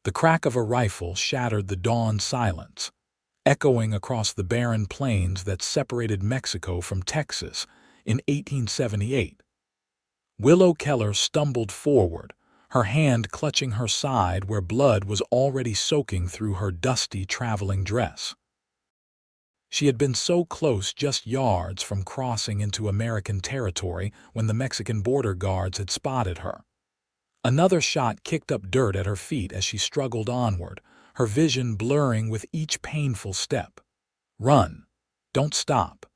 The crack of a rifle shattered the dawn silence, echoing across the barren plains that separated Mexico from Texas in 1878. Willow Keller stumbled forward, her hand clutching her side where blood was already soaking through her dusty traveling dress. She had been so close, just yards from crossing into American territory, when the Mexican border guards had spotted her. Another shot kicked up dirt at her feet as she struggled onward, her vision blurring with each painful step. "Run! Don't stop!"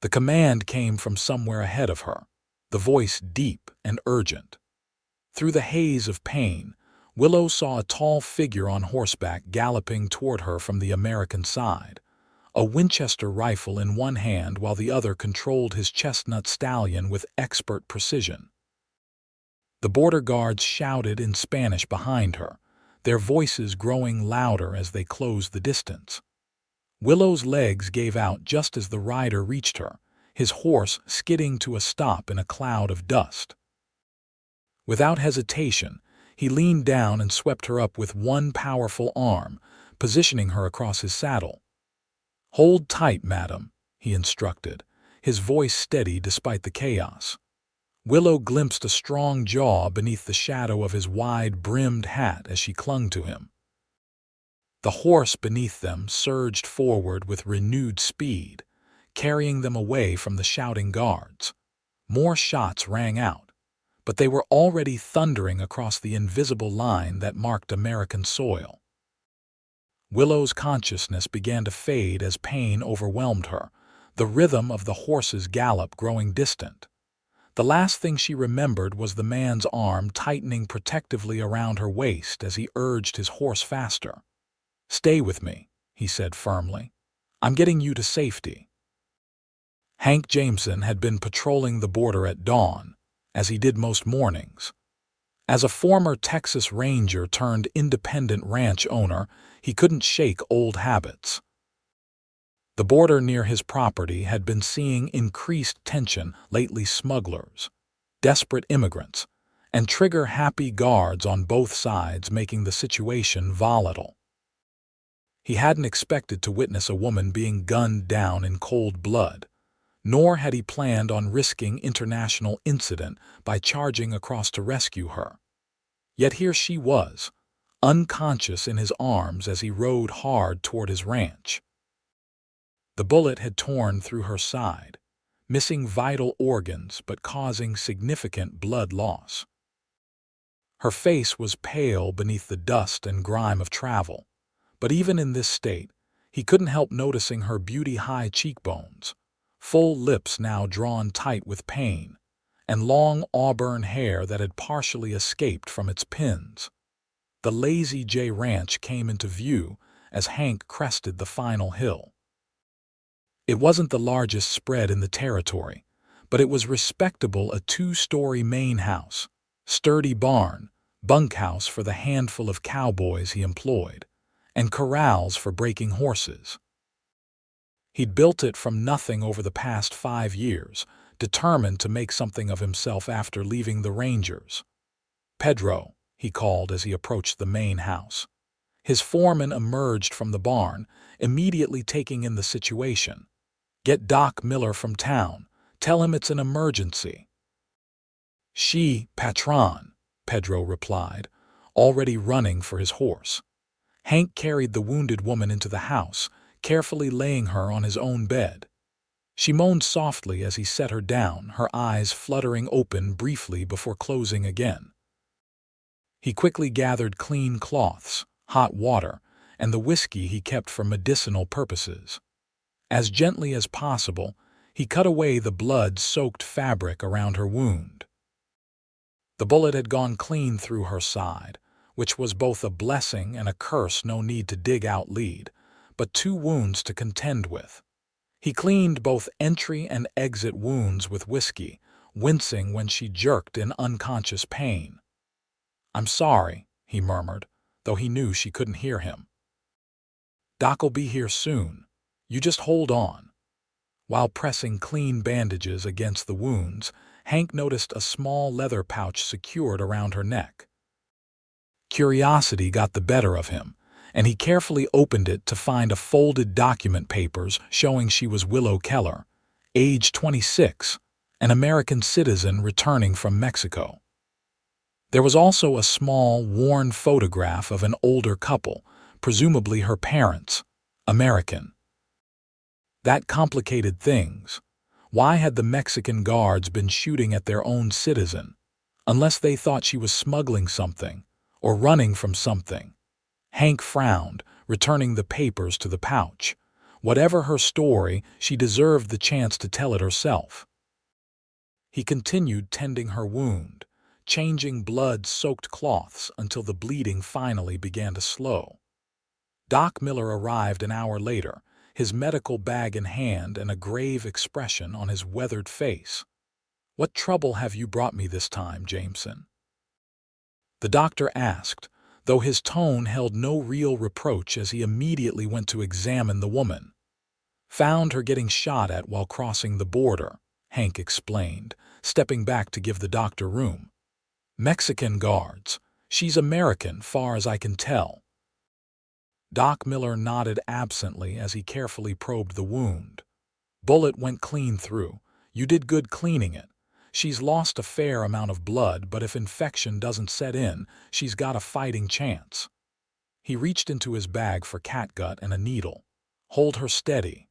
The command came from somewhere ahead of her, the voice deep and urgent. Through the haze of pain, Willow saw a tall figure on horseback galloping toward her from the American side, a Winchester rifle in one hand while the other controlled his chestnut stallion with expert precision. The border guards shouted in Spanish behind her, their voices growing louder as they closed the distance. Willow's legs gave out just as the rider reached her, his horse skidding to a stop in a cloud of dust. Without hesitation, he leaned down and swept her up with one powerful arm, positioning her across his saddle. "Hold tight, madam," he instructed, his voice steady despite the chaos. Willow glimpsed a strong jaw beneath the shadow of his wide-brimmed hat as she clung to him. The horse beneath them surged forward with renewed speed, carrying them away from the shouting guards. More shots rang out, but they were already thundering across the invisible line that marked American soil. Willow's consciousness began to fade as pain overwhelmed her, the rhythm of the horse's gallop growing distant. The last thing she remembered was the man's arm tightening protectively around her waist as he urged his horse faster. "Stay with me," he said firmly. "I'm getting you to safety." Hank Jameson had been patrolling the border at dawn, as he did most mornings. As a former Texas Ranger turned independent ranch owner, he couldn't shake old habits. The border near his property had been seeing increased tension lately. Smugglers, desperate immigrants, and trigger-happy guards on both sides making the situation volatile. He hadn't expected to witness a woman being gunned down in cold blood, nor had he planned on risking international incident by charging across to rescue her. Yet here she was, unconscious in his arms as he rode hard toward his ranch. The bullet had torn through her side, missing vital organs but causing significant blood loss. Her face was pale beneath the dust and grime of travel, but even in this state, he couldn't help noticing her beauty-high cheekbones, full lips now drawn tight with pain, and long auburn hair that had partially escaped from its pins. The Lazy J Ranch came into view as Hank crested the final hill. It wasn't the largest spread in the territory, but it was respectable, a two-story main house, sturdy barn, bunkhouse for the handful of cowboys he employed, and corrals for breaking horses. He'd built it from nothing over the past 5 years, determined to make something of himself after leaving the Rangers. "Pedro," he called as he approached the main house. His foreman emerged from the barn, immediately taking in the situation. "Get Doc Miller from town. Tell him it's an emergency." "Sí, patron," Pedro replied, already running for his horse. Hank carried the wounded woman into the house, carefully laying her on his own bed. She moaned softly as he set her down, her eyes fluttering open briefly before closing again. He quickly gathered clean cloths, hot water, and the whiskey he kept for medicinal purposes. As gently as possible, he cut away the blood-soaked fabric around her wound. The bullet had gone clean through her side, which was both a blessing and a curse. No need to dig out lead, but 2 wounds to contend with. He cleaned both entry and exit wounds with whiskey, wincing when she jerked in unconscious pain. "I'm sorry," he murmured, though he knew she couldn't hear him. "Doc'll be here soon. You just hold on." While pressing clean bandages against the wounds, Hank noticed a small leather pouch secured around her neck. Curiosity got the better of him, and he carefully opened it to find a folded document papers showing she was Willow Keller, age 26, an American citizen returning from Mexico. There was also a small, worn photograph of an older couple, presumably her parents, American. That complicated things. Why had the Mexican guards been shooting at their own citizen, unless they thought she was smuggling something or running from something? Hank frowned, returning the papers to the pouch. Whatever her story, she deserved the chance to tell it herself. He continued tending her wound, changing blood-soaked cloths until the bleeding finally began to slow. Doc Miller arrived an hour later, his medical bag in hand and a grave expression on his weathered face. "What trouble have you brought me this time, Jameson?" The doctor asked, though his tone held no real reproach as he immediately went to examine the woman. "Found her getting shot at while crossing the border," Hank explained, stepping back to give the doctor room. "Mexican guards. She's American, far as I can tell." Doc Miller nodded absently as he carefully probed the wound. "Bullet went clean through. You did good cleaning it. She's lost a fair amount of blood, but if infection doesn't set in, she's got a fighting chance." He reached into his bag for catgut and a needle. "Hold her steady.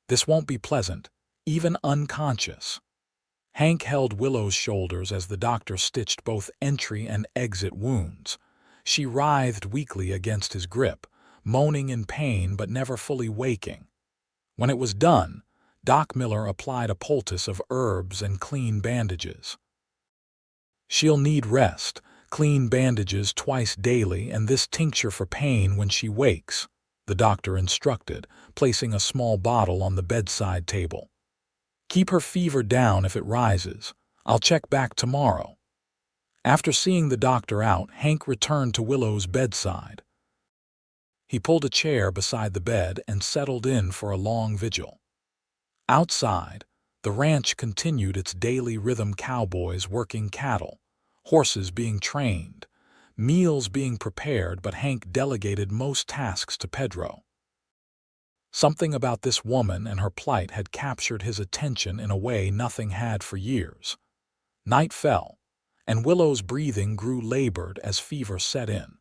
This won't be pleasant, even unconscious." Hank held Willow's shoulders as the doctor stitched both entry and exit wounds. She writhed weakly against his grip, moaning in pain but never fully waking. When it was done, Doc Miller applied a poultice of herbs and clean bandages. "She'll need rest, clean bandages twice daily, and this tincture for pain when she wakes," the doctor instructed, placing a small bottle on the bedside table. "Keep her fever down if it rises. I'll check back tomorrow." After seeing the doctor out, Hank returned to Willow's bedside. He pulled a chair beside the bed and settled in for a long vigil. Outside, the ranch continued its daily rhythm: cowboys working cattle, horses being trained, meals being prepared, but Hank delegated most tasks to Pedro. Something about this woman and her plight had captured his attention in a way nothing had for years. Night fell, and Willow's breathing grew labored as fever set in.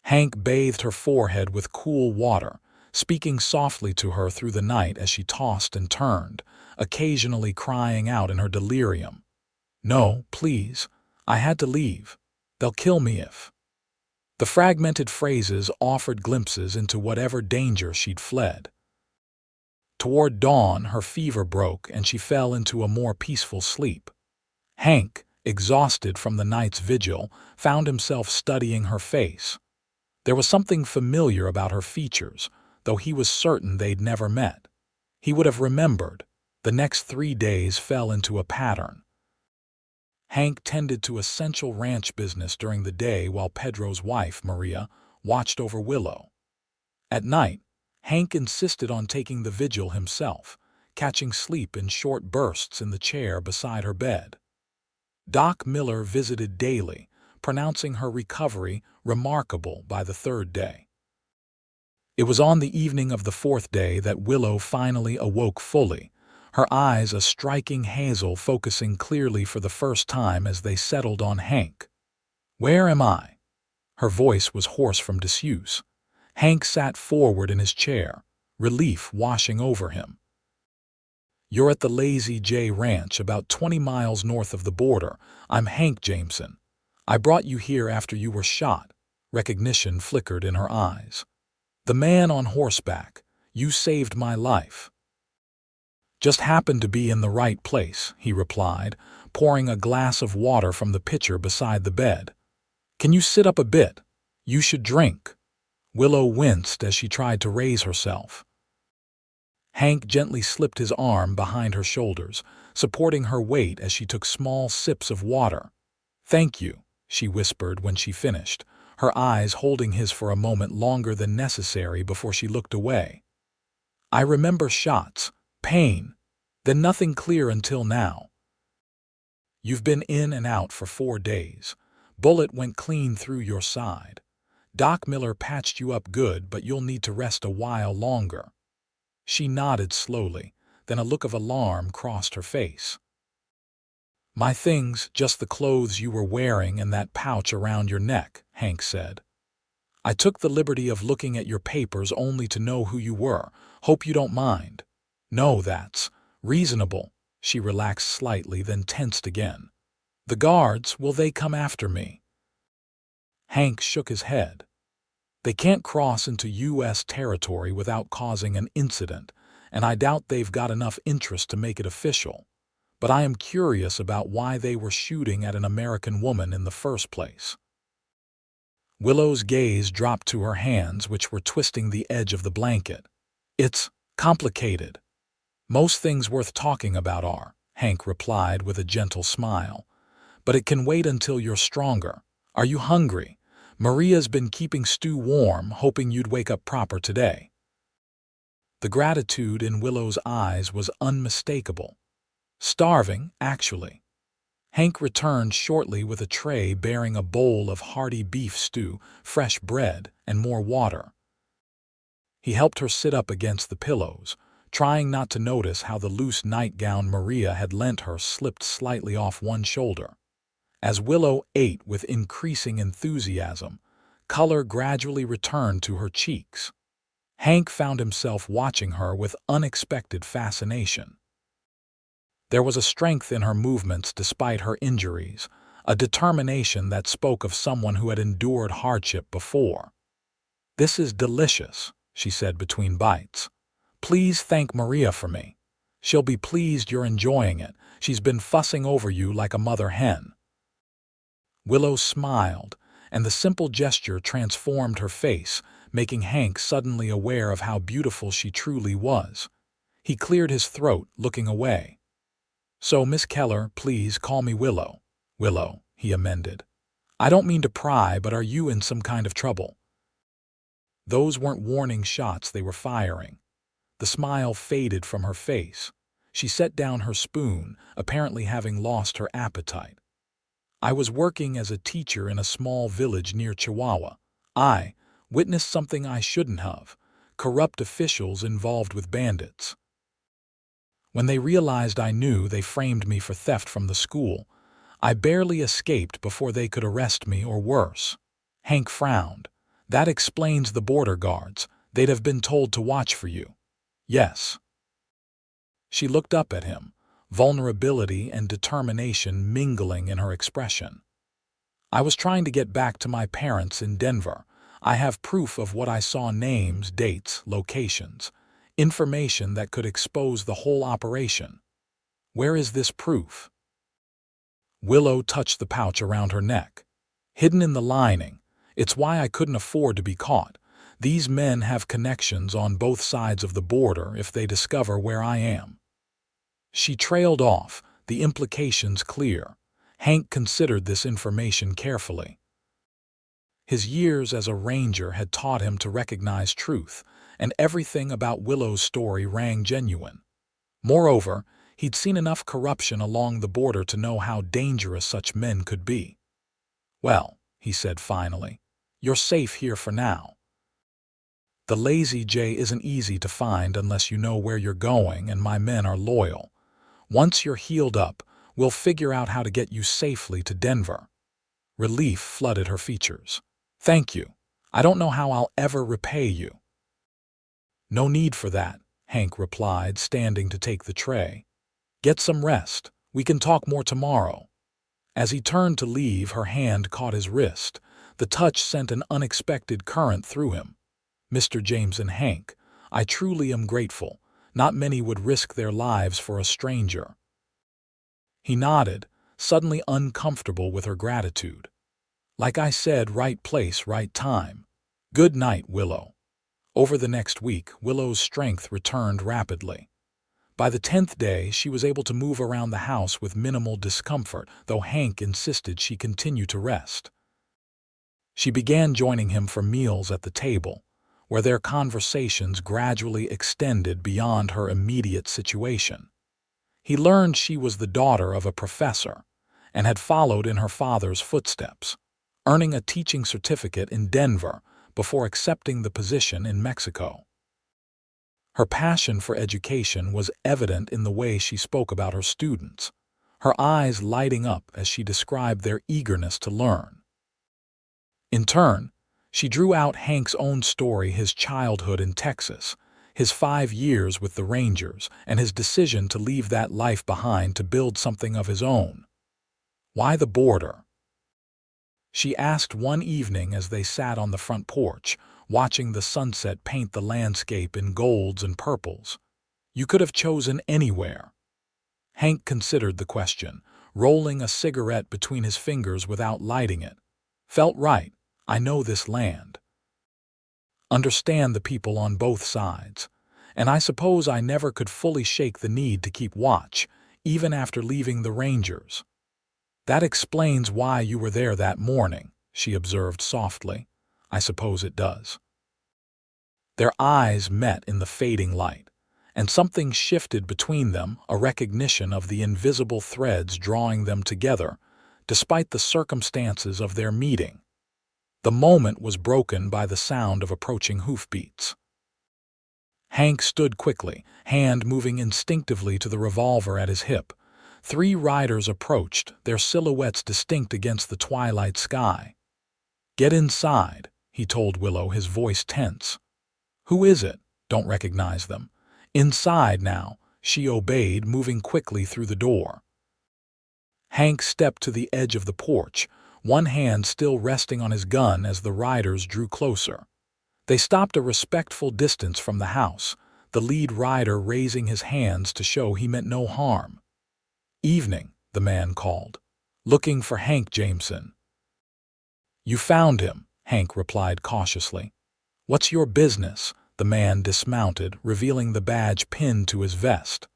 Hank bathed her forehead with cool water, speaking softly to her through the night as she tossed and turned, occasionally crying out in her delirium, "No, please, I had to leave. They'll kill me if..." The fragmented phrases offered glimpses into whatever danger she'd fled. Toward dawn, her fever broke and she fell into a more peaceful sleep. Hank, exhausted from the night's vigil, found himself studying her face. There was something familiar about her features, though he was certain they'd never met. He would have remembered. The next 3 days fell into a pattern. Hank tended to essential ranch business during the day while Pedro's wife, Maria, watched over Willow. At night, Hank insisted on taking the vigil himself, catching sleep in short bursts in the chair beside her bed. Doc Miller visited daily, pronouncing her recovery remarkable by the 3rd day. It was on the evening of the 4th day that Willow finally awoke fully, her eyes a striking hazel focusing clearly for the first time as they settled on Hank. "Where am I?" Her voice was hoarse from disuse. Hank sat forward in his chair, relief washing over him. "You're at the Lazy J Ranch, about 20 miles north of the border. I'm Hank Jameson. I brought you here after you were shot." Recognition flickered in her eyes. "The man on horseback. You saved my life." "Just happened to be in the right place," he replied, pouring a glass of water from the pitcher beside the bed. "Can you sit up a bit? You should drink." Willow winced as she tried to raise herself. Hank gently slipped his arm behind her shoulders, supporting her weight as she took small sips of water. "Thank you," she whispered when she finished, her eyes holding his for a moment longer than necessary before she looked away. "I remember shots, pain, then nothing clear until now." "You've been in and out for 4 days. Bullet went clean through your side. Doc Miller patched you up good, but you'll need to rest a while longer." She nodded slowly, then a look of alarm crossed her face. "My things, just the clothes you were wearing and that pouch around your neck," Hank said. "I took the liberty of looking at your papers only to know who you were. Hope you don't mind." "No, that's reasonable." She relaxed slightly, then tensed again. "The guards, will they come after me?" Hank shook his head. "They can't cross into U.S. territory without causing an incident, and I doubt they've got enough interest to make it official. But I am curious about why they were shooting at an American woman in the first place." Willow's gaze dropped to her hands, which were twisting the edge of the blanket. "It's complicated. Most things worth talking about are," Hank replied with a gentle smile. "But it can wait until you're stronger. Are you hungry? Maria's been keeping stew warm, hoping you'd wake up proper today." The gratitude in Willow's eyes was unmistakable. "Starving, actually." Hank returned shortly with a tray bearing a bowl of hearty beef stew, fresh bread, and more water. He helped her sit up against the pillows, trying not to notice how the loose nightgown Maria had lent her slipped slightly off one shoulder. As Willow ate with increasing enthusiasm, color gradually returned to her cheeks. Hank found himself watching her with unexpected fascination. There was a strength in her movements despite her injuries, a determination that spoke of someone who had endured hardship before. "This is delicious," she said between bites. "Please thank Maria for me. She'll be pleased you're enjoying it. She's been fussing over you like a mother hen." Willow smiled, and the simple gesture transformed her face, making Hank suddenly aware of how beautiful she truly was. He cleared his throat, looking away. "So, Miss Keller, please call me Willow." "Willow," he amended. "I don't mean to pry, but are you in some kind of trouble?" Those weren't warning shots they were firing. The smile faded from her face. She set down her spoon, apparently having lost her appetite. "I was working as a teacher in a small village near Chihuahua. I witnessed something I shouldn't have. Corrupt officials involved with bandits. When they realized I knew, they framed me for theft from the school. I barely escaped before they could arrest me, or worse." Hank frowned. "That explains the border guards. They'd have been told to watch for you." "Yes." She looked up at him, vulnerability and determination mingling in her expression. "I was trying to get back to my parents in Denver. I have proof of what I saw: names, dates, locations. Information that could expose the whole operation." "Where is this proof?" Willow touched the pouch around her neck. "Hidden in the lining. It's why I couldn't afford to be caught. These men have connections on both sides of the border if they discover where I am." She trailed off, the implications clear. Hank considered this information carefully. His years as a ranger had taught him to recognize truth, and everything about Willow's story rang genuine. Moreover, he'd seen enough corruption along the border to know how dangerous such men could be. "Well," he said finally, "you're safe here for now. The Lazy J isn't easy to find unless you know where you're going, and my men are loyal. Once you're healed up, we'll figure out how to get you safely to Denver." Relief flooded her features. "Thank you. I don't know how I'll ever repay you." "No need for that," Hank replied, standing to take the tray. "Get some rest. We can talk more tomorrow." As he turned to leave, her hand caught his wrist. The touch sent an unexpected current through him. "Mr. Jameson, Hank, I truly am grateful. Not many would risk their lives for a stranger." He nodded, suddenly uncomfortable with her gratitude. "Like I said, right place, right time. Good night, Willow." Over the next week, Willow's strength returned rapidly. By the 10th day, she was able to move around the house with minimal discomfort, though Hank insisted she continue to rest. She began joining him for meals at the table, where their conversations gradually extended beyond her immediate situation. He learned she was the daughter of a professor and had followed in her father's footsteps. earning a teaching certificate in Denver before accepting the position in Mexico. Her passion for education was evident in the way she spoke about her students, her eyes lighting up as she described their eagerness to learn. In turn, she drew out Hank's own story, his childhood in Texas, his 5 years with the Rangers, and his decision to leave that life behind to build something of his own. Why the border? She asked one evening as they sat on the front porch, watching the sunset paint the landscape in golds and purples. You could have chosen anywhere. Hank considered the question, rolling a cigarette between his fingers without lighting it. Felt right. I know this land. Understand the people on both sides. And I suppose I never could fully shake the need to keep watch, even after leaving the Rangers. That explains why you were there that morning, she observed softly. I suppose it does. Their eyes met in the fading light, and something shifted between them, a recognition of the invisible threads drawing them together, despite the circumstances of their meeting. The moment was broken by the sound of approaching hoofbeats. Hank stood quickly, hand moving instinctively to the revolver at his hip. 3 riders approached, their silhouettes distinct against the twilight sky. Get inside, he told Willow, his voice tense. Who is it? Don't recognize them. Inside now, she obeyed, moving quickly through the door. Hank stepped to the edge of the porch, one hand still resting on his gun as the riders drew closer. They stopped a respectful distance from the house, the lead rider raising his hands to show he meant no harm. Evening, the man called. Looking for Hank Jameson. You found him, Hank replied cautiously. What's your business? The man dismounted, revealing the badge pinned to his vest.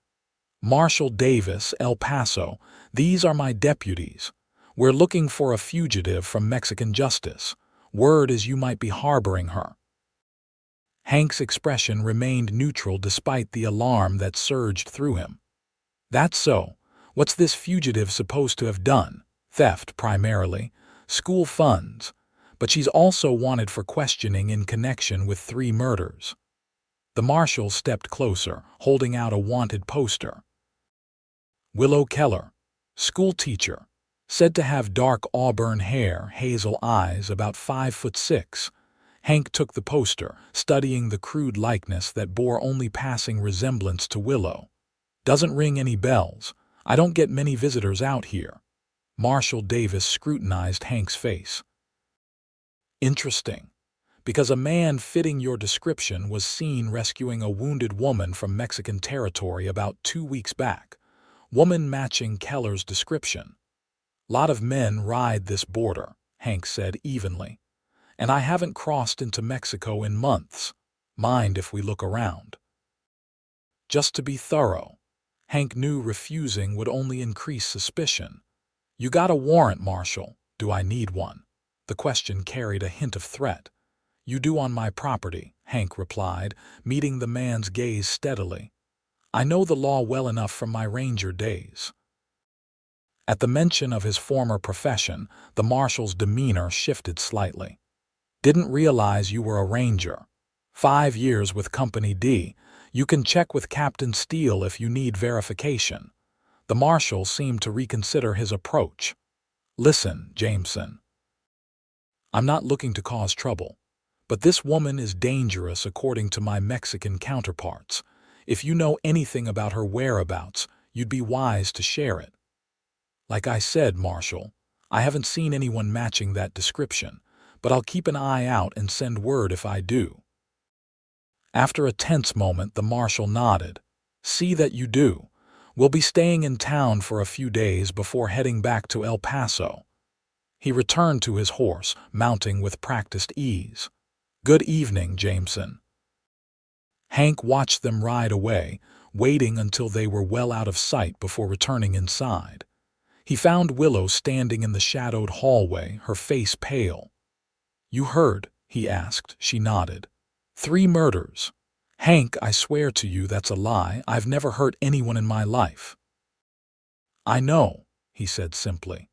Marshal Davis, El Paso. These are my deputies. We're looking for a fugitive from Mexican justice. Word is you might be harboring her. Hank's expression remained neutral despite the alarm that surged through him. That's so. What's this fugitive supposed to have done? Theft, primarily. School funds. But she's also wanted for questioning in connection with 3 murders. The marshal stepped closer, holding out a wanted poster. Willow Keller, school teacher, said to have dark auburn hair, hazel eyes, about 5'6". Hank took the poster, studying the crude likeness that bore only passing resemblance to Willow. Doesn't ring any bells. I don't get many visitors out here. Marshal Davis scrutinized Hank's face. Interesting, because a man fitting your description was seen rescuing a wounded woman from Mexican territory about 2 weeks back. Woman matching Keller's description. Lot of men ride this border, Hank said evenly. And I haven't crossed into Mexico in months. Mind if we look around? Just to be thorough. Hank knew refusing would only increase suspicion. You got a warrant, Marshal. Do I need one? The question carried a hint of threat. You do on my property, Hank replied, meeting the man's gaze steadily. I know the law well enough from my ranger days. At the mention of his former profession, the marshal's demeanor shifted slightly. Didn't realize you were a ranger. 5 years with Company D. You can check with Captain Steele if you need verification. The marshal seemed to reconsider his approach. Listen, Jameson. I'm not looking to cause trouble, but this woman is dangerous according to my Mexican counterparts. If you know anything about her whereabouts, you'd be wise to share it. Like I said, Marshal, I haven't seen anyone matching that description, but I'll keep an eye out and send word if I do. After a tense moment, the marshal nodded. See that you do. We'll be staying in town for a few days before heading back to El Paso. He returned to his horse, mounting with practiced ease. Good evening, Jameson. Hank watched them ride away, waiting until they were well out of sight before returning inside. He found Willow standing in the shadowed hallway, her face pale. You heard? He asked. She nodded. 3 murders. Hank, I swear to you that's a lie. I've never hurt anyone in my life. I know, he said simply.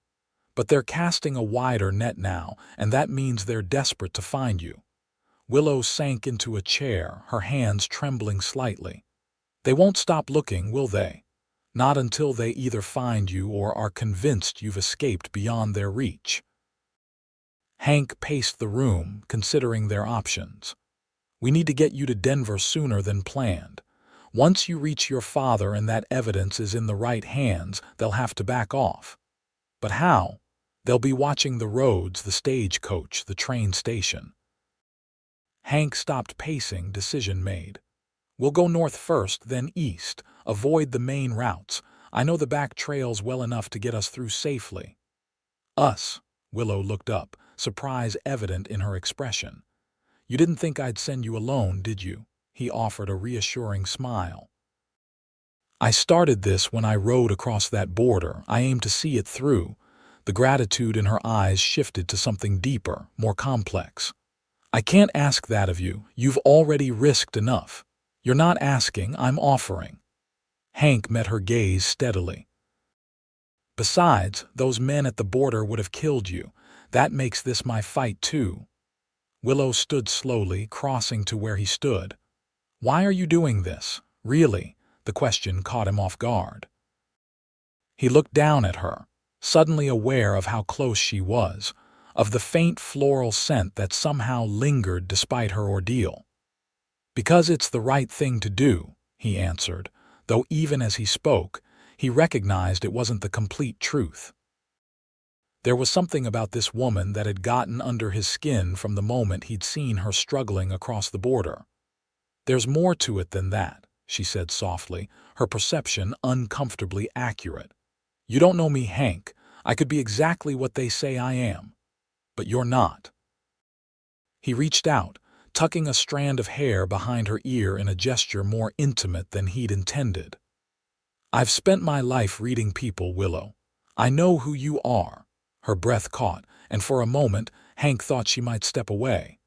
But they're casting a wider net now, and that means they're desperate to find you." Willow sank into a chair, her hands trembling slightly. "They won't stop looking, will they? Not until they either find you or are convinced you've escaped beyond their reach." Hank paced the room, considering their options. "We need to get you to Denver sooner than planned. Once you reach your father and that evidence is in the right hands, they'll have to back off. But how? They'll be watching the roads, the stagecoach, the train station." Hank stopped pacing, decision made. "We'll go north first, then east. Avoid the main routes. I know the back trails well enough to get us through safely." "Us?" Willow looked up, surprise evident in her expression. "You didn't think I'd send you alone, did you?" He offered a reassuring smile. "I started this when I rode across that border. I aim to see it through." The gratitude in her eyes shifted to something deeper, more complex. "I can't ask that of you. You've already risked enough." "You're not asking, I'm offering." Hank met her gaze steadily. "Besides, those men at the border would have killed you. That makes this my fight too." Willow stood slowly, crossing to where he stood. "Why are you doing this? Really?" The question caught him off guard. He looked down at her, suddenly aware of how close she was, of the faint floral scent that somehow lingered despite her ordeal. "Because it's the right thing to do," he answered, though even as he spoke, he recognized it wasn't the complete truth. There was something about this woman that had gotten under his skin from the moment he'd seen her struggling across the border. "There's more to it than that," she said softly, her perception uncomfortably accurate. "You don't know me, Hank. I could be exactly what they say I am. But you're not." He reached out, tucking a strand of hair behind her ear in a gesture more intimate than he'd intended. "I've spent my life reading people, Willow. I know who you are." Her breath caught, and for a moment, Hank thought she might step away.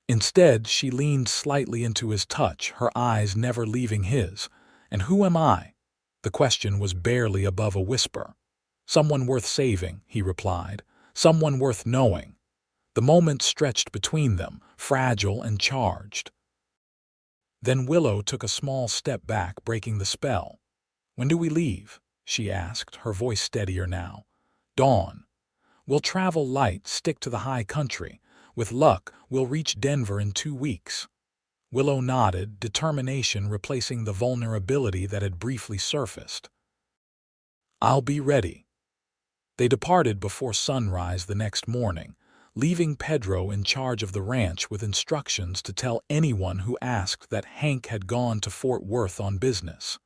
Instead, she leaned slightly into his touch, her eyes never leaving his. "And who am I?" The question was barely above a whisper. "Someone worth saving," he replied. "Someone worth knowing." The moment stretched between them, fragile and charged. Then Willow took a small step back, breaking the spell. "When do we leave?" she asked, her voice steadier now. "Dawn. We'll travel light, stick to the high country. With luck, we'll reach Denver in 2 weeks." Willow nodded, determination replacing the vulnerability that had briefly surfaced. "I'll be ready." They departed before sunrise the next morning, leaving Pedro in charge of the ranch with instructions to tell anyone who asked that Hank had gone to Fort Worth on business.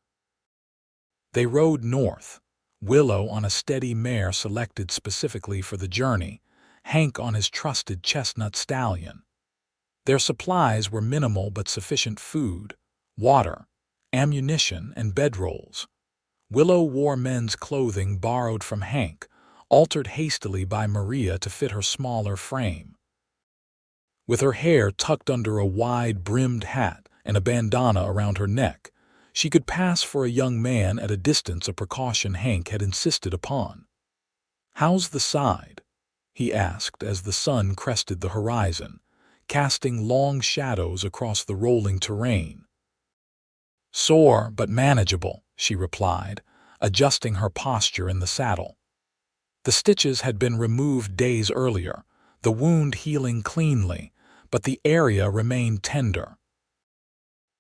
They rode north, Willow on a steady mare selected specifically for the journey, Hank on his trusted chestnut stallion. Their supplies were minimal but sufficient: food, water, ammunition, and bedrolls. Willow wore men's clothing borrowed from Hank, altered hastily by Maria to fit her smaller frame. With her hair tucked under a wide-brimmed hat and a bandana around her neck, she could pass for a young man at a distance, a precaution Hank had insisted upon. "How's the side?" he asked as the sun crested the horizon, casting long shadows across the rolling terrain. "Sore but manageable," she replied, adjusting her posture in the saddle. The stitches had been removed days earlier, the wound healing cleanly, but the area remained tender.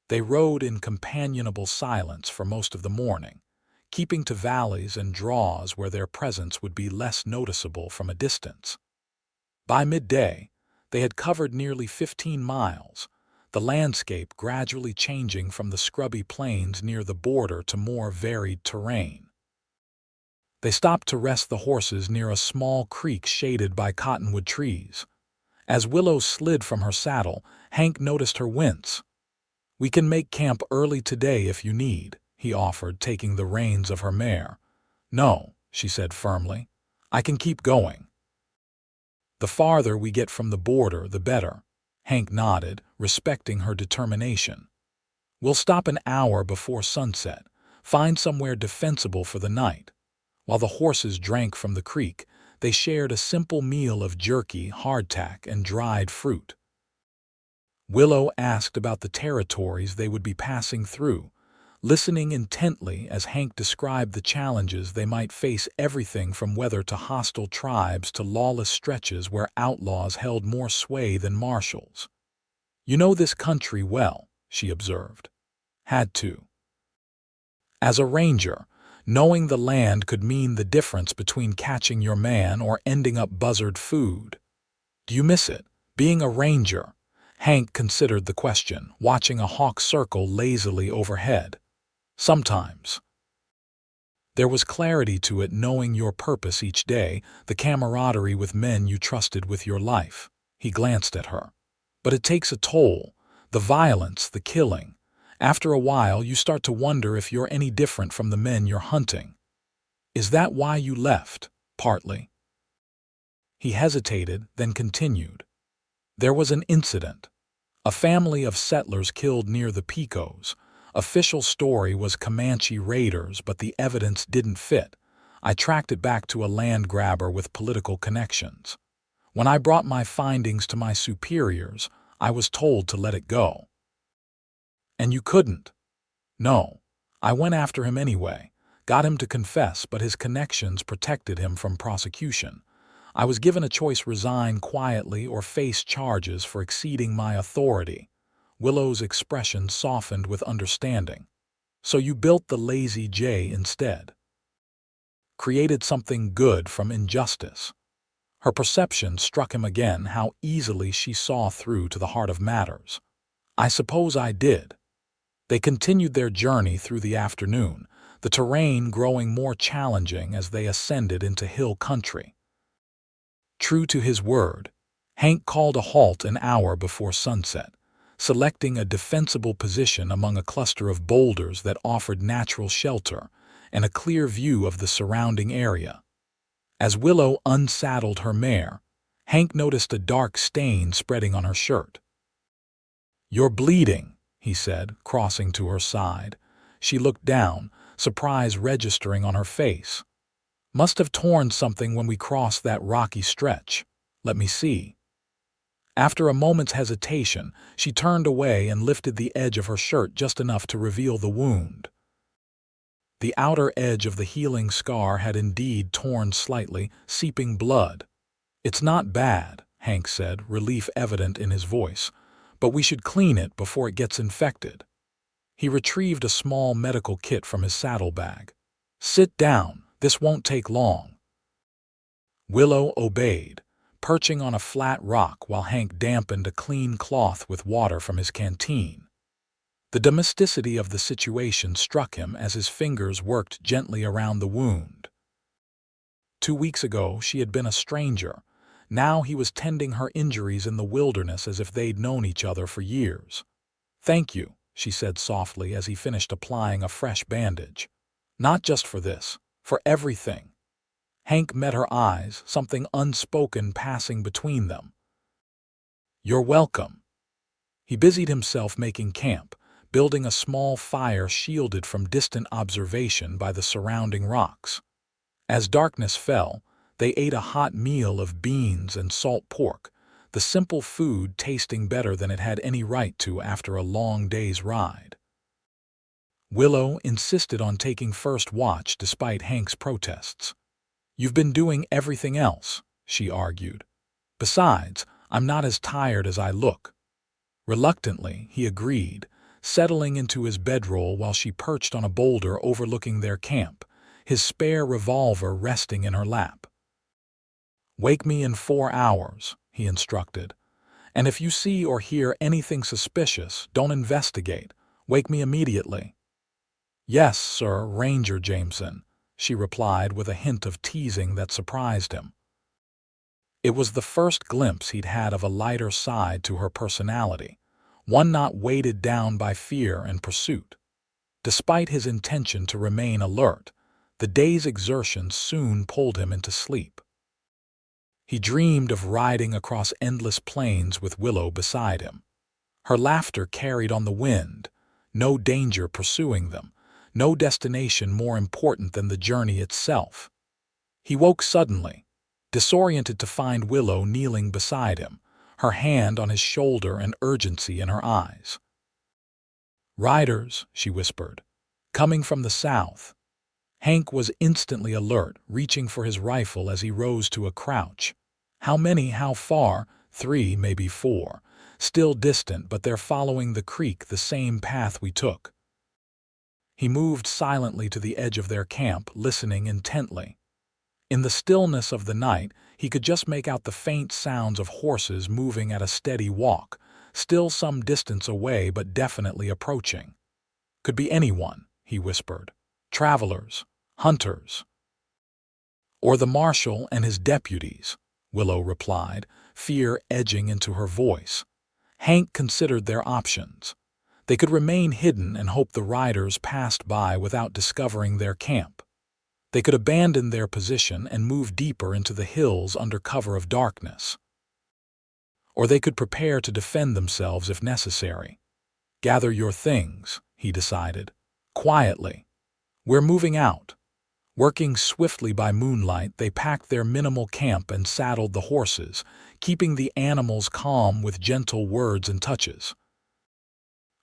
They rode in companionable silence for most of the morning, keeping to valleys and draws where their presence would be less noticeable from a distance. By midday, they had covered nearly 15 miles, the landscape gradually changing from the scrubby plains near the border to more varied terrain. They stopped to rest the horses near a small creek shaded by cottonwood trees. As Willow slid from her saddle, Hank noticed her wince. "We can make camp early today if you need," he offered, taking the reins of her mare. "No," she said firmly. "I can keep going." "The farther we get from the border, the better." Hank nodded, respecting her determination. "We'll stop an hour before sunset, find somewhere defensible for the night. While the horses drank from the creek, they shared a simple meal of jerky, hardtack, and dried fruit. Willow asked about the territories they would be passing through, listening intently as Hank described the challenges they might face, everything from weather to hostile tribes to lawless stretches where outlaws held more sway than marshals. "You know this country well," she observed. "Had to." As a ranger, knowing the land could mean the difference between catching your man or ending up buzzard food. "Do you miss it, being a ranger?" Hank considered the question, watching a hawk circle lazily overhead. "Sometimes." There was clarity to it, knowing your purpose each day, the camaraderie with men you trusted with your life. He glanced at her. "But it takes a toll. The violence, the killing. After a while, you start to wonder if you're any different from the men you're hunting." "Is that why you left?" "Partly." He hesitated, then continued. "There was an incident. A family of settlers killed near the Pecos. Official story was Comanche raiders, but the evidence didn't fit. I tracked it back to a land grabber with political connections. When I brought my findings to my superiors, I was told to let it go." "And you couldn't?" "No. I went after him anyway. Got him to confess, but his connections protected him from prosecution. I was given a choice: resign quietly or face charges for exceeding my authority." Willow's expression softened with understanding. "So you built the Lazy J instead? Created something good from injustice?" Her perception struck him again, how easily she saw through to the heart of matters. "I suppose I did." They continued their journey through the afternoon, the terrain growing more challenging as they ascended into hill country. True to his word, Hank called a halt an hour before sunset, selecting a defensible position among a cluster of boulders that offered natural shelter and a clear view of the surrounding area. As Willow unsaddled her mare, Hank noticed a dark stain spreading on her shirt. "You're bleeding," he said, crossing to her side. She looked down, surprise registering on her face. "Must have torn something when we crossed that rocky stretch. Let me see." After a moment's hesitation, she turned away and lifted the edge of her shirt just enough to reveal the wound. The outer edge of the healing scar had indeed torn slightly, seeping blood. "It's not bad," Hank said, relief evident in his voice, "but we should clean it before it gets infected." He retrieved a small medical kit from his saddlebag. "Sit down, this won't take long." Willow obeyed, perching on a flat rock while Hank dampened a clean cloth with water from his canteen. The domesticity of the situation struck him as his fingers worked gently around the wound. 2 weeks ago she had been a stranger. Now he was tending her injuries in the wilderness as if they'd known each other for years. "Thank you," she said softly as he finished applying a fresh bandage. "Not just for this, for everything." Hank met her eyes, something unspoken passing between them. "You're welcome." He busied himself making camp, building a small fire shielded from distant observation by the surrounding rocks. As darkness fell, they ate a hot meal of beans and salt pork, the simple food tasting better than it had any right to after a long day's ride. Willow insisted on taking first watch despite Hank's protests. "You've been doing everything else," she argued. "Besides, I'm not as tired as I look." Reluctantly, he agreed, settling into his bedroll while she perched on a boulder overlooking their camp, his spare revolver resting in her lap. "Wake me in 4 hours," he instructed. "And if you see or hear anything suspicious, don't investigate. Wake me immediately." "Yes, sir, Ranger Jameson," she replied with a hint of teasing that surprised him. It was the first glimpse he'd had of a lighter side to her personality, one not weighted down by fear and pursuit. Despite his intention to remain alert, the day's exertions soon pulled him into sleep. He dreamed of riding across endless plains with Willow beside him. Her laughter carried on the wind, no danger pursuing them, no destination more important than the journey itself. He woke suddenly, disoriented to find Willow kneeling beside him, her hand on his shoulder and urgency in her eyes. "Riders," she whispered, "coming from the south." Hank was instantly alert, reaching for his rifle as he rose to a crouch. "How many? How far?" "3, maybe 4. Still distant, but they're following the creek, the same path we took." He moved silently to the edge of their camp, listening intently. In the stillness of the night, he could just make out the faint sounds of horses moving at a steady walk, still some distance away but definitely approaching. "Could be anyone," he whispered. "Travelers, hunters." "Or the marshal and his deputies," Willow replied, fear edging into her voice. Hank considered their options. They could remain hidden and hope the riders passed by without discovering their camp. They could abandon their position and move deeper into the hills under cover of darkness. Or they could prepare to defend themselves if necessary. "Gather your things," he decided, quietly. "We're moving out." Working swiftly by moonlight, they packed their minimal camp and saddled the horses, keeping the animals calm with gentle words and touches.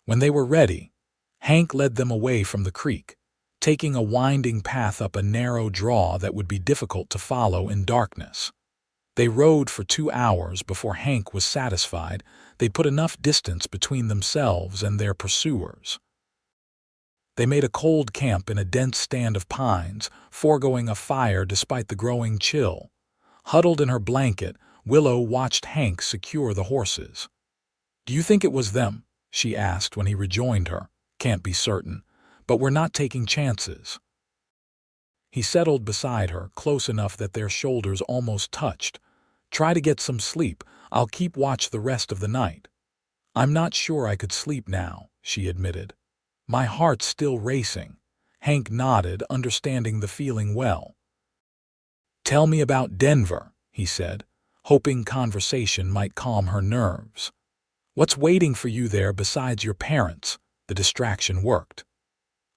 When they were ready, Hank led them away from the creek, taking a winding path up a narrow draw that would be difficult to follow in darkness. They rode for 2 hours before Hank was satisfied they'd put enough distance between themselves and their pursuers. They made a cold camp in a dense stand of pines, foregoing a fire despite the growing chill. Huddled in her blanket, Willow watched Hank secure the horses. "Do you think it was them?" she asked when he rejoined her. "Can't be certain, but we're not taking chances." He settled beside her, close enough that their shoulders almost touched. "Try to get some sleep. I'll keep watch the rest of the night." "I'm not sure I could sleep now," she admitted. "My heart's still racing." Hank nodded, understanding the feeling well. "Tell me about Denver," he said, hoping conversation might calm her nerves. "What's waiting for you there besides your parents?" The distraction worked.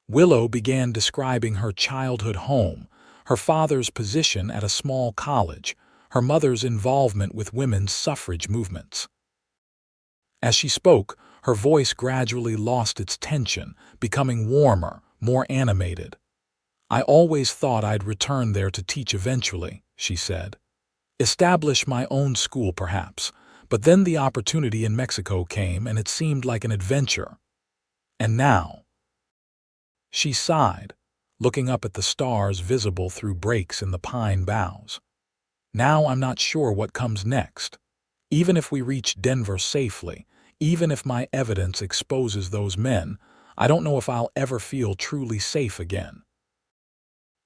Willow began describing her childhood home, her father's position at a small college, her mother's involvement with women's suffrage movements. As she spoke, her voice gradually lost its tension, becoming warmer, more animated. "I always thought I'd return there to teach eventually," she said. "Establish my own school, perhaps. But then the opportunity in Mexico came, and it seemed like an adventure. And now—" She sighed, looking up at the stars visible through breaks in the pine boughs. "Now I'm not sure what comes next. Even if we reach Denver safely, even if my evidence exposes those men, I don't know if I'll ever feel truly safe again."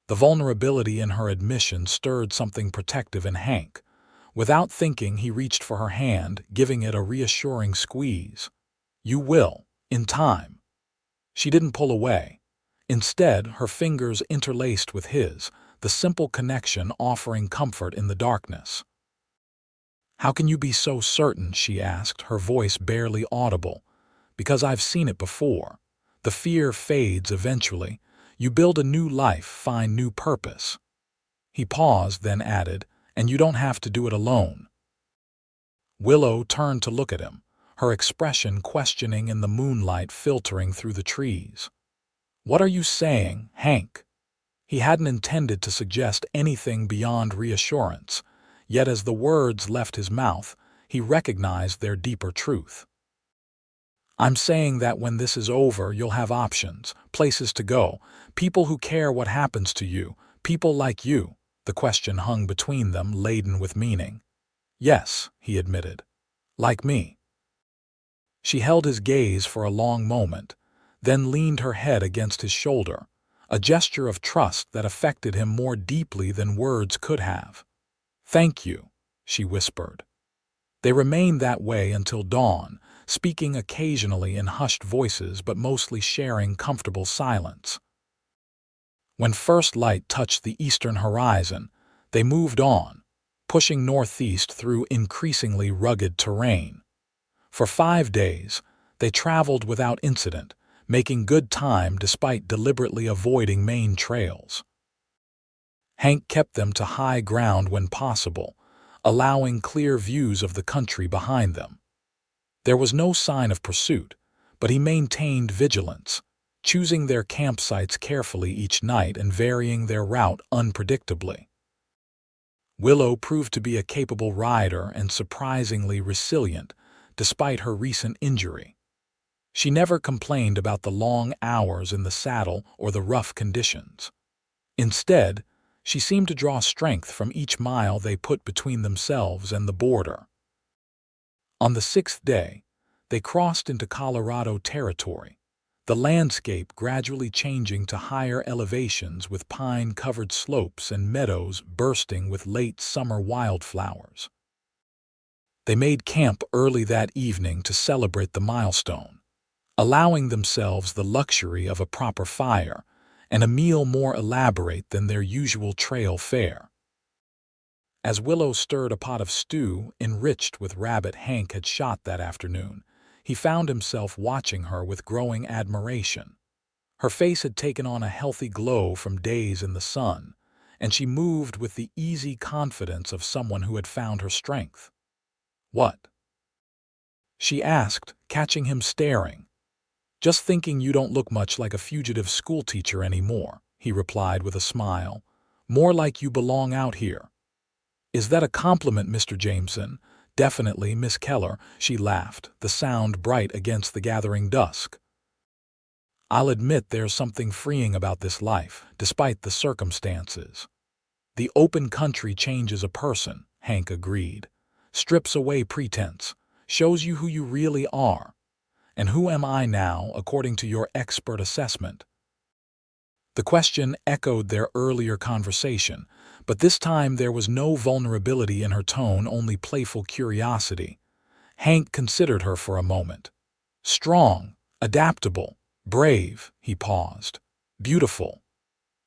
The vulnerability in her admission stirred something protective in Hank. Without thinking, he reached for her hand, giving it a reassuring squeeze. "You will, in time." She didn't pull away. Instead, her fingers interlaced with his, the simple connection offering comfort in the darkness. "How can you be so certain?" she asked, her voice barely audible. "Because I've seen it before. The fear fades eventually. You build a new life, find new purpose." He paused, then added, "And you don't have to do it alone." Willow turned to look at him, her expression questioning in the moonlight filtering through the trees. "What are you saying, Hank?" He hadn't intended to suggest anything beyond reassurance, yet as the words left his mouth, he recognized their deeper truth. "I'm saying that when this is over, you'll have options, places to go, people who care what happens to you, people like you." The question hung between them, laden with meaning. "Yes," he admitted. "Like me." She held his gaze for a long moment, then leaned her head against his shoulder, a gesture of trust that affected him more deeply than words could have. "Thank you," she whispered. They remained that way until dawn, speaking occasionally in hushed voices but mostly sharing comfortable silence. When first light touched the eastern horizon, they moved on, pushing northeast through increasingly rugged terrain. For 5 days, they traveled without incident, making good time despite deliberately avoiding main trails. Hank kept them to high ground when possible, allowing clear views of the country behind them. There was no sign of pursuit, but he maintained vigilance, choosing their campsites carefully each night and varying their route unpredictably. Willow proved to be a capable rider and surprisingly resilient, despite her recent injury. She never complained about the long hours in the saddle or the rough conditions. Instead, she seemed to draw strength from each mile they put between themselves and the border. On the 6th day, they crossed into Colorado territory, the landscape gradually changing to higher elevations with pine-covered slopes and meadows bursting with late summer wildflowers. They made camp early that evening to celebrate the milestone, allowing themselves the luxury of a proper fire and a meal more elaborate than their usual trail fare. As Willow stirred a pot of stew enriched with rabbit Hank had shot that afternoon, he found himself watching her with growing admiration. Her face had taken on a healthy glow from days in the sun, and she moved with the easy confidence of someone who had found her strength. "What?" she asked, catching him staring. "Just thinking you don't look much like a fugitive schoolteacher anymore," he replied with a smile. "More like you belong out here." "Is that a compliment, Mr. Jameson?" "Definitely, Miss Keller," she laughed, the sound bright against the gathering dusk. "I'll admit there's something freeing about this life, despite the circumstances." "The open country changes a person," Hank agreed. "Strips away pretense, shows you who you really are. And who am I now, according to your expert assessment?" The question echoed their earlier conversation, but this time there was no vulnerability in her tone, only playful curiosity. Hank considered her for a moment. "Strong, adaptable, brave," he paused. "Beautiful."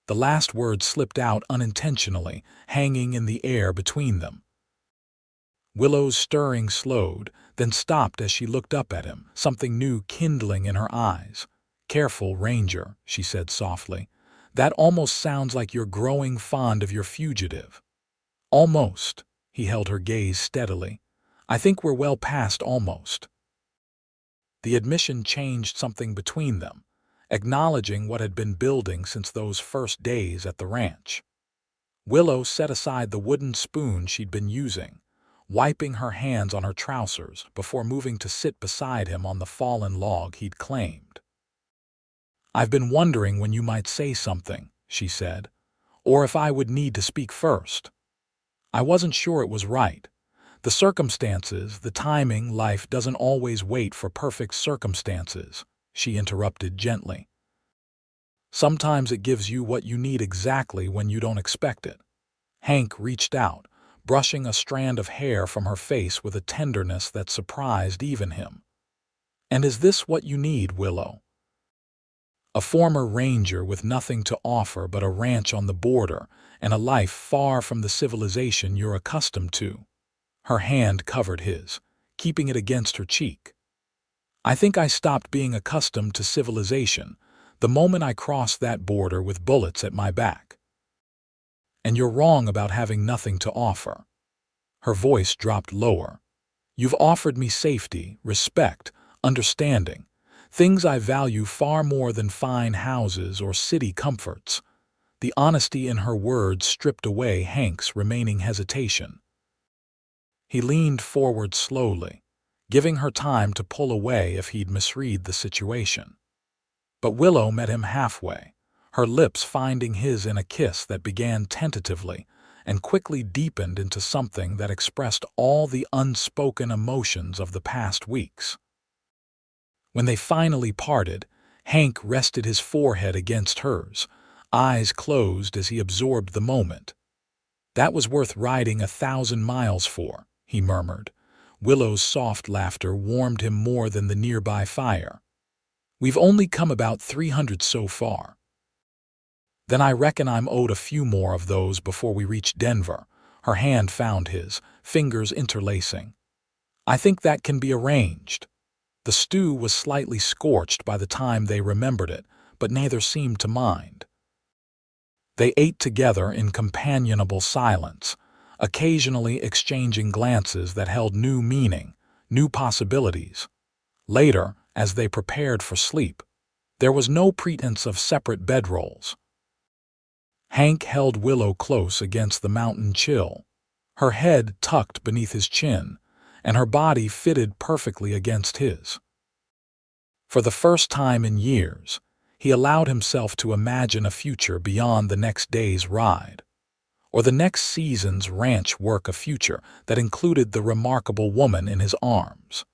The last word slipped out unintentionally, hanging in the air between them. Willow's stirring slowed, then stopped as she looked up at him, something new kindling in her eyes. "Careful, Ranger," she said softly. "That almost sounds like you're growing fond of your fugitive." "Almost." He held her gaze steadily. "I think we're well past almost." The admission changed something between them, acknowledging what had been building since those first days at the ranch. Willow set aside the wooden spoon she'd been using, wiping her hands on her trousers before moving to sit beside him on the fallen log he'd claimed. "I've been wondering when you might say something," she said, "or if I would need to speak first. I wasn't sure it was right. The circumstances, the timing, life doesn't always wait for perfect circumstances," she interrupted gently. "Sometimes it gives you what you need exactly when you don't expect it." Hank reached out, brushing a strand of hair from her face with a tenderness that surprised even him. "And is this what you need, Willow?" A former ranger with nothing to offer but a ranch on the border and a life far from the civilization you're accustomed to. Her hand covered his, keeping it against her cheek. "I think I stopped being accustomed to civilization the moment I crossed that border with bullets at my back." "And you're wrong about having nothing to offer." Her voice dropped lower. "You've offered me safety, respect, understanding, things I value far more than fine houses or city comforts." The honesty in her words stripped away Hank's remaining hesitation. He leaned forward slowly, giving her time to pull away if he'd misread the situation. But Willow met him halfway, her lips finding his in a kiss that began tentatively and quickly deepened into something that expressed all the unspoken emotions of the past weeks. When they finally parted, Hank rested his forehead against hers, eyes closed as he absorbed the moment. "That was worth riding 1,000 miles for," he murmured. Willow's soft laughter warmed him more than the nearby fire. "We've only come about 300 so far." "Then I reckon I'm owed a few more of those before we reach Denver." Her hand found his, fingers interlacing. "I think that can be arranged." The stew was slightly scorched by the time they remembered it, but neither seemed to mind. They ate together in companionable silence, occasionally exchanging glances that held new meaning, new possibilities. Later, as they prepared for sleep, there was no pretense of separate bedrolls. Hank held Willow close against the mountain chill, her head tucked beneath his chin, and her body fitted perfectly against his. For the first time in years, he allowed himself to imagine a future beyond the next day's ride, or the next season's ranch work, a future that included the remarkable woman in his arms.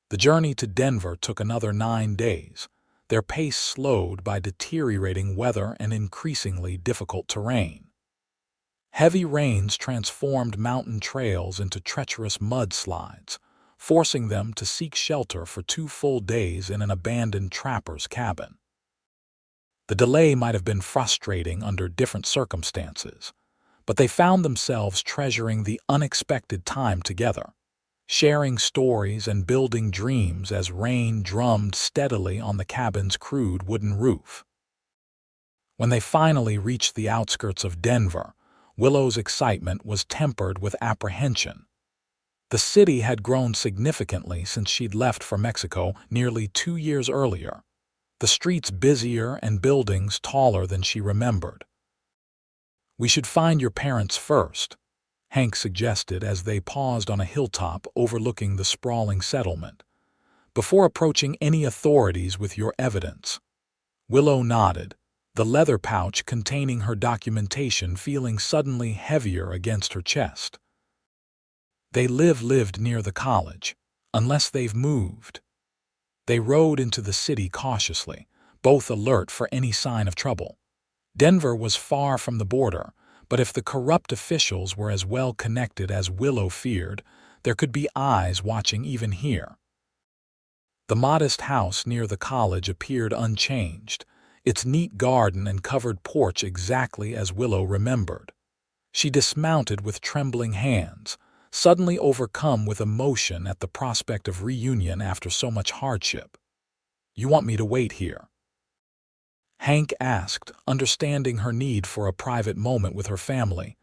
The journey to Denver took another 9 days, their pace slowed by deteriorating weather and increasingly difficult terrain. Heavy rains transformed mountain trails into treacherous mudslides, forcing them to seek shelter for 2 full days in an abandoned trapper's cabin. The delay might have been frustrating under different circumstances, but they found themselves treasuring the unexpected time together, sharing stories and building dreams as rain drummed steadily on the cabin's crude wooden roof. When they finally reached the outskirts of Denver, Willow's excitement was tempered with apprehension. The city had grown significantly since she'd left for Mexico nearly 2 years earlier, the streets busier and buildings taller than she remembered. "We should find your parents first," Hank suggested as they paused on a hilltop overlooking the sprawling settlement, "before approaching any authorities with your evidence." Willow nodded, the leather pouch containing her documentation feeling suddenly heavier against her chest. "They lived near the college, unless they've moved." They rode into the city cautiously, both alert for any sign of trouble. Denver was far from the border, but if the corrupt officials were as well connected as Willow feared, there could be eyes watching even here. The modest house near the college appeared unchanged, its neat garden and covered porch exactly as Willow remembered. She dismounted with trembling hands, suddenly overcome with emotion at the prospect of reunion after so much hardship. "You want me to wait here?" Hank asked, understanding her need for a private moment with her family.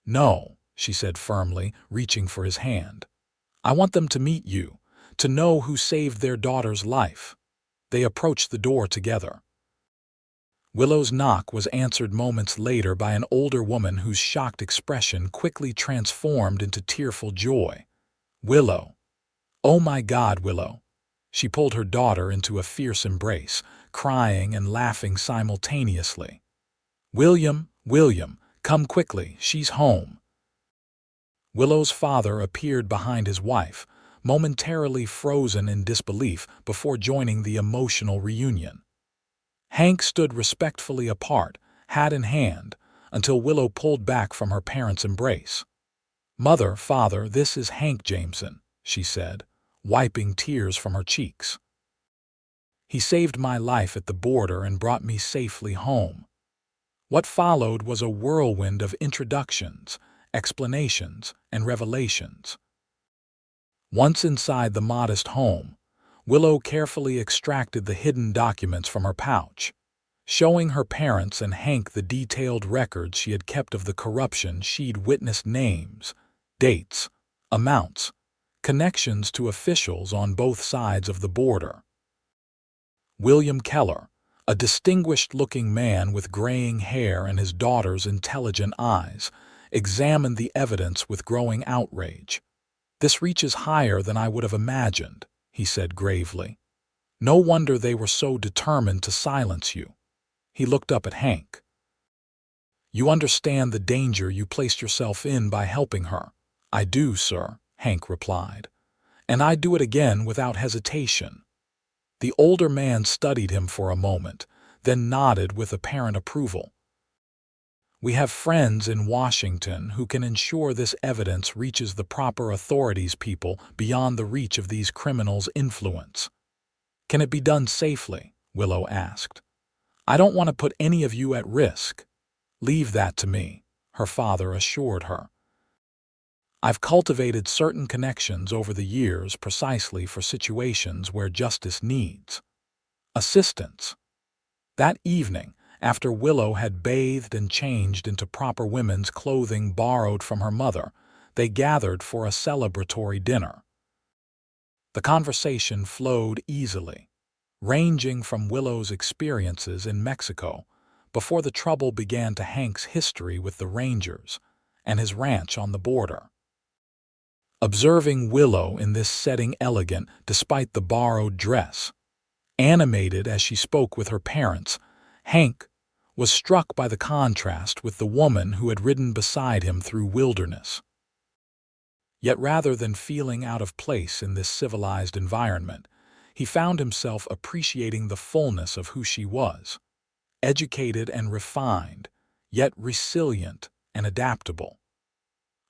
"No," she said firmly, reaching for his hand. "I want them to meet you, to know who saved their daughter's life." They approached the door together. Willow's knock was answered moments later by an older woman whose shocked expression quickly transformed into tearful joy. "Willow. Oh my God, Willow." She pulled her daughter into a fierce embrace, crying and laughing simultaneously. "William, William, come quickly, she's home." Willow's father appeared behind his wife, momentarily frozen in disbelief before joining the emotional reunion. Hank stood respectfully apart, hat in hand, until Willow pulled back from her parents' embrace. "Mother, father, this is Hank Jameson," she said, wiping tears from her cheeks. "He saved my life at the border and brought me safely home." What followed was a whirlwind of introductions, explanations, and revelations. Once inside the modest home, Willow carefully extracted the hidden documents from her pouch, showing her parents and Hank the detailed records she had kept of the corruption she'd witnessed: names, dates, amounts, connections to officials on both sides of the border. William Keller, a distinguished-looking man with graying hair and his daughter's intelligent eyes, examined the evidence with growing outrage. "This reaches higher than I would have imagined," he said gravely. "No wonder they were so determined to silence you." He looked up at Hank. "You understand the danger you placed yourself in by helping her." "I do, sir," Hank replied. "And I'd do it again without hesitation." The older man studied him for a moment, then nodded with apparent approval. "We have friends in Washington who can ensure this evidence reaches the proper authorities, people beyond the reach of these criminals' influence." "Can it be done safely?" Willow asked. "I don't want to put any of you at risk." "Leave that to me," her father assured her. "I've cultivated certain connections over the years precisely for situations where justice needs assistance." That evening, After Willow had bathed and changed into proper women's clothing borrowed from her mother, they gathered for a celebratory dinner. The conversation flowed easily, ranging from Willow's experiences in Mexico before the trouble began to Hank's history with the Rangers and his ranch on the border. Observing Willow in this setting elegant despite the borrowed dress, animated as she spoke with her parents, Hank was struck by the contrast with the woman who had ridden beside him through wilderness. Yet rather than feeling out of place in this civilized environment, he found himself appreciating the fullness of who she was, educated and refined, yet resilient and adaptable.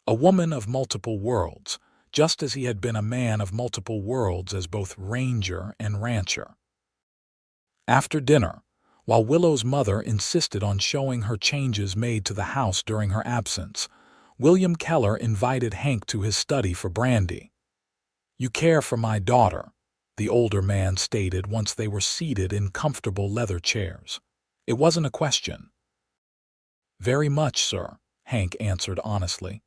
A woman of multiple worlds, just as he had been a man of multiple worlds as both ranger and rancher. After dinner, while Willow's mother insisted on showing her changes made to the house during her absence, William Keller invited Hank to his study for brandy. "You care for my daughter," the older man stated once they were seated in comfortable leather chairs. It wasn't a question. "Very much, sir," Hank answered honestly.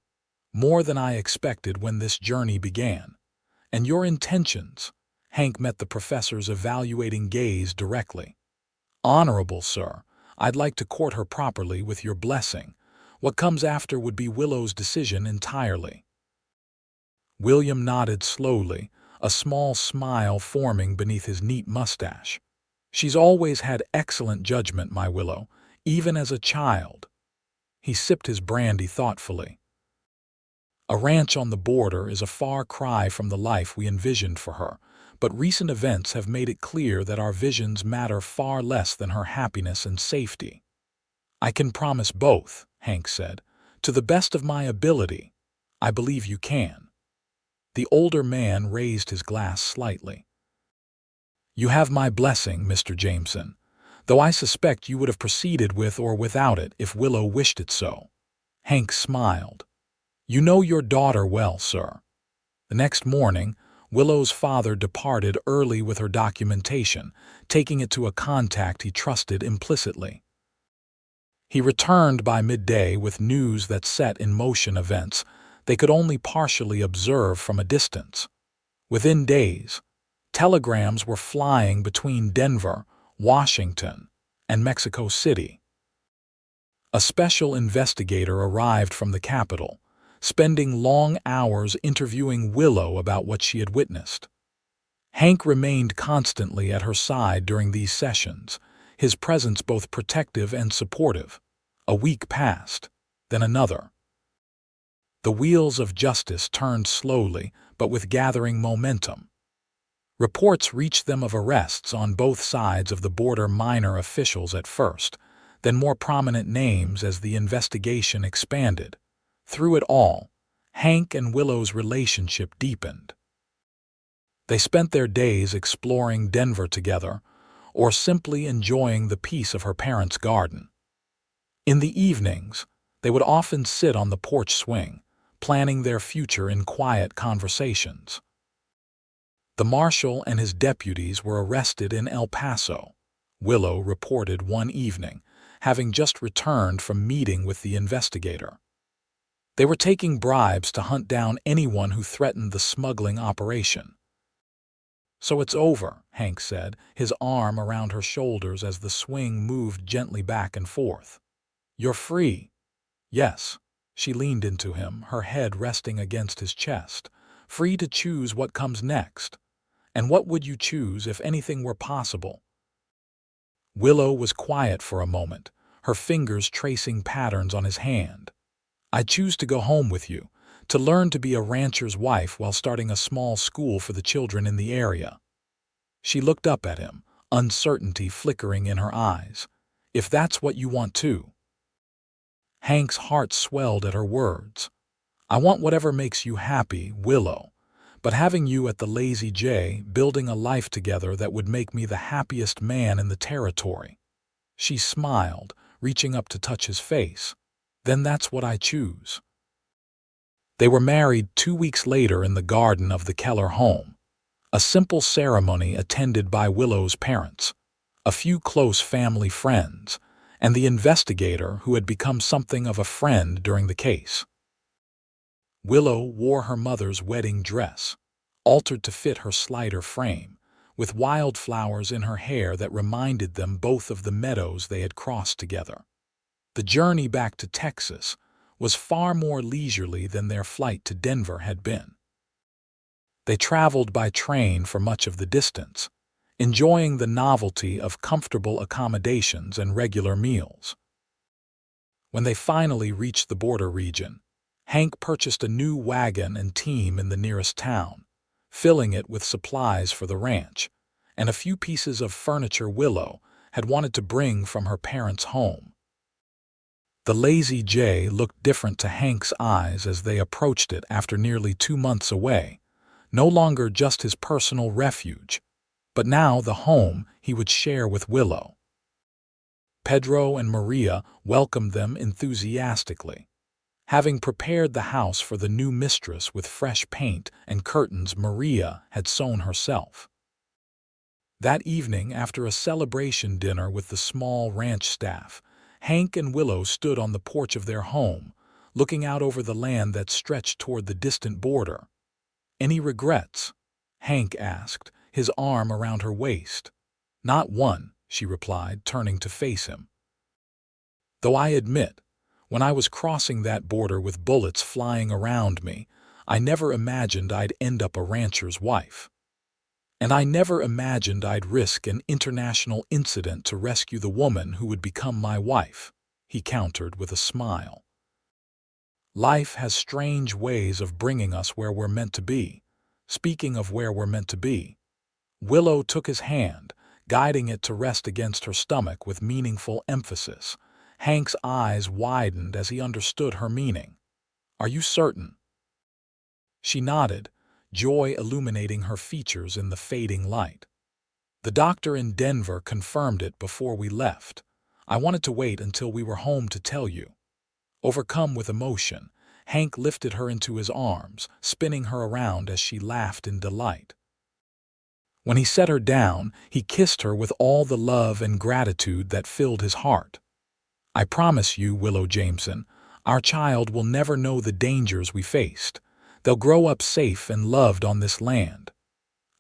"More than I expected when this journey began. And your intentions?" Hank met the professor's evaluating gaze directly. "Honorable, sir. I'd like to court her properly with your blessing. What comes after would be Willow's decision entirely." William nodded slowly, a small smile forming beneath his neat mustache. "She's always had excellent judgment, my Willow, even as a child." He sipped his brandy thoughtfully. "A ranch on the border is a far cry from the life we envisioned for her, but recent events have made it clear that our visions matter far less than her happiness and safety." "I can promise both," Hank said. "To the best of my ability, I believe you can." The older man raised his glass slightly. "You have my blessing, Mr. Jameson, though I suspect you would have proceeded with or without it if Willow wished it so." Hank smiled. "You know your daughter well, sir." The next morning, Willow's father departed early with her documentation, taking it to a contact he trusted implicitly. He returned by midday with news that set in motion events they could only partially observe from a distance. Within days, telegrams were flying between Denver, Washington, and Mexico City. A special investigator arrived from the capital, spending long hours interviewing Willow about what she had witnessed. Hank remained constantly at her side during these sessions, his presence both protective and supportive. A week passed, then another. The wheels of justice turned slowly, but with gathering momentum. Reports reached them of arrests on both sides of the border, minor officials at first, then more prominent names as the investigation expanded. Through it all, Hank and Willow's relationship deepened. They spent their days exploring Denver together, or simply enjoying the peace of her parents' garden. In the evenings, they would often sit on the porch swing, planning their future in quiet conversations. The marshal and his deputies were arrested in El Paso, Willow reported one evening, having just returned from meeting with the investigator. They were taking bribes to hunt down anyone who threatened the smuggling operation. "So it's over," Hank said, his arm around her shoulders as the swing moved gently back and forth. "You're free." "Yes." She leaned into him, her head resting against his chest. "Free to choose what comes next. And what would you choose if anything were possible?" Willow was quiet for a moment, her fingers tracing patterns on his hand. "I choose to go home with you, to learn to be a rancher's wife while starting a small school for the children in the area." She looked up at him, uncertainty flickering in her eyes. "If that's what you want too." Hank's heart swelled at her words. "I want whatever makes you happy, Willow, but having you at the Lazy J, building a life together that would make me the happiest man in the territory." She smiled, reaching up to touch his face. "Then that's what I choose." They were married 2 weeks later in the garden of the Keller home. A simple ceremony attended by Willow's parents, a few close family friends, and the investigator who had become something of a friend during the case. Willow wore her mother's wedding dress, altered to fit her slighter frame, with wildflowers in her hair that reminded them both of the meadows they had crossed together. The journey back to Texas was far more leisurely than their flight to Denver had been. They traveled by train for much of the distance, enjoying the novelty of comfortable accommodations and regular meals. When they finally reached the border region, Hank purchased a new wagon and team in the nearest town, filling it with supplies for the ranch and a few pieces of furniture Willow had wanted to bring from her parents' home. The Lazy J looked different to Hank's eyes as they approached it after nearly 2 months away, no longer just his personal refuge, but now the home he would share with Willow. Pedro and Maria welcomed them enthusiastically. Having prepared the house for the new mistress with fresh paint and curtains Maria had sewn herself. That evening, after a celebration dinner with the small ranch staff, Hank and Willow stood on the porch of their home, looking out over the land that stretched toward the distant border. "Any regrets?" Hank asked, his arm around her waist. "Not one," she replied, turning to face him. "Though I admit, when I was crossing that border with bullets flying around me, I never imagined I'd end up a rancher's wife. And I never imagined I'd risk an international incident to rescue the woman who would become my wife," he countered with a smile. "Life has strange ways of bringing us where we're meant to be. Speaking of where we're meant to be," Willow took his hand, guiding it to rest against her stomach with meaningful emphasis. Hank's eyes widened as he understood her meaning. "Are you certain?" She nodded, joy illuminating her features in the fading light. "The doctor in Denver confirmed it before we left. I wanted to wait until we were home to tell you." Overcome with emotion, Hank lifted her into his arms, spinning her around as she laughed in delight. When he set her down, he kissed her with all the love and gratitude that filled his heart. "I promise you, Willow Jameson, our child will never know the dangers we faced. They'll grow up safe and loved on this land."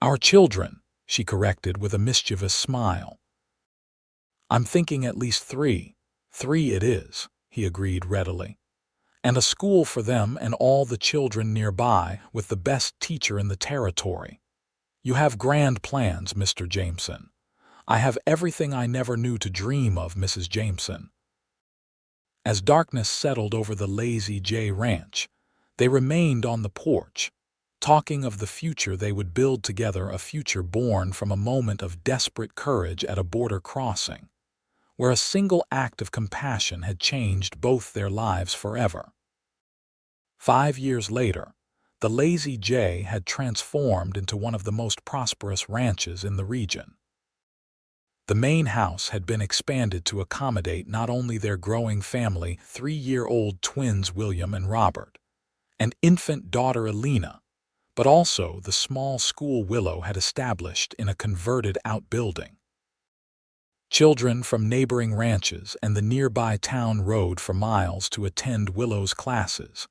"Our children," she corrected with a mischievous smile. "I'm thinking at least 3. 3 it is," he agreed readily. "And a school for them and all the children nearby with the best teacher in the territory. You have grand plans, Mr. Jameson. I have everything I never knew to dream of, Mrs. Jameson." As darkness settled over the Lazy J Ranch, they remained on the porch, talking of the future they would build together, a future born from a moment of desperate courage at a border crossing, where a single act of compassion had changed both their lives forever. 5 years later, the Lazy J had transformed into one of the most prosperous ranches in the region. The main house had been expanded to accommodate not only their growing family, 3-year-old twins William and Robert, and infant daughter Elena, but also the small school Willow had established in a converted outbuilding. Children from neighboring ranches and the nearby town rode for miles to attend Willow's classes,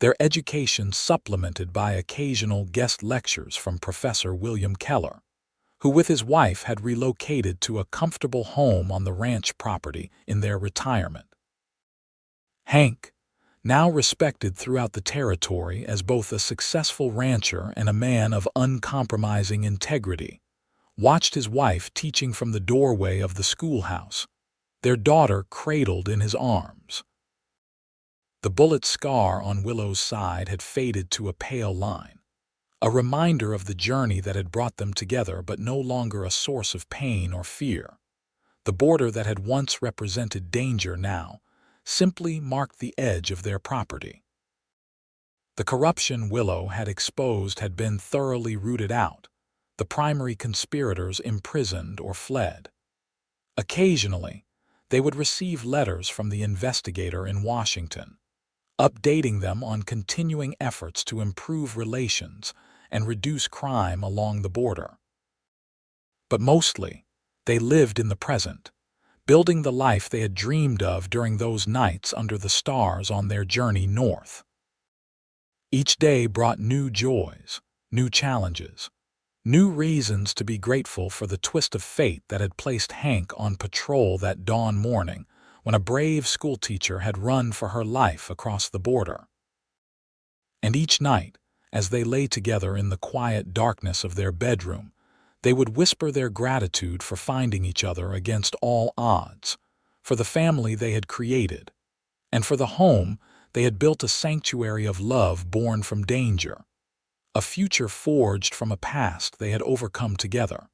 their education supplemented by occasional guest lectures from Professor William Keller, who with his wife had relocated to a comfortable home on the ranch property in their retirement. Hank, now respected throughout the territory as both a successful rancher and a man of uncompromising integrity, watched his wife teaching from the doorway of the schoolhouse, their daughter cradled in his arms. The bullet scar on Willow's side had faded to a pale line, a reminder of the journey that had brought them together, but no longer a source of pain or fear. The border that had once represented danger now simply marked the edge of their property. The corruption Willow had exposed had been thoroughly rooted out, the primary conspirators imprisoned or fled. Occasionally, they would receive letters from the investigator in Washington, updating them on continuing efforts to improve relations and reduce crime along the border. But mostly, they lived in the present, building the life they had dreamed of during those nights under the stars on their journey north. Each day brought new joys, new challenges, new reasons to be grateful for the twist of fate that had placed Hank on patrol that dawn morning when a brave schoolteacher had run for her life across the border. And each night, as they lay together in the quiet darkness of their bedroom, they would whisper their gratitude for finding each other against all odds, for the family they had created, and for the home they had built, a sanctuary of love born from danger, a future forged from a past they had overcome together.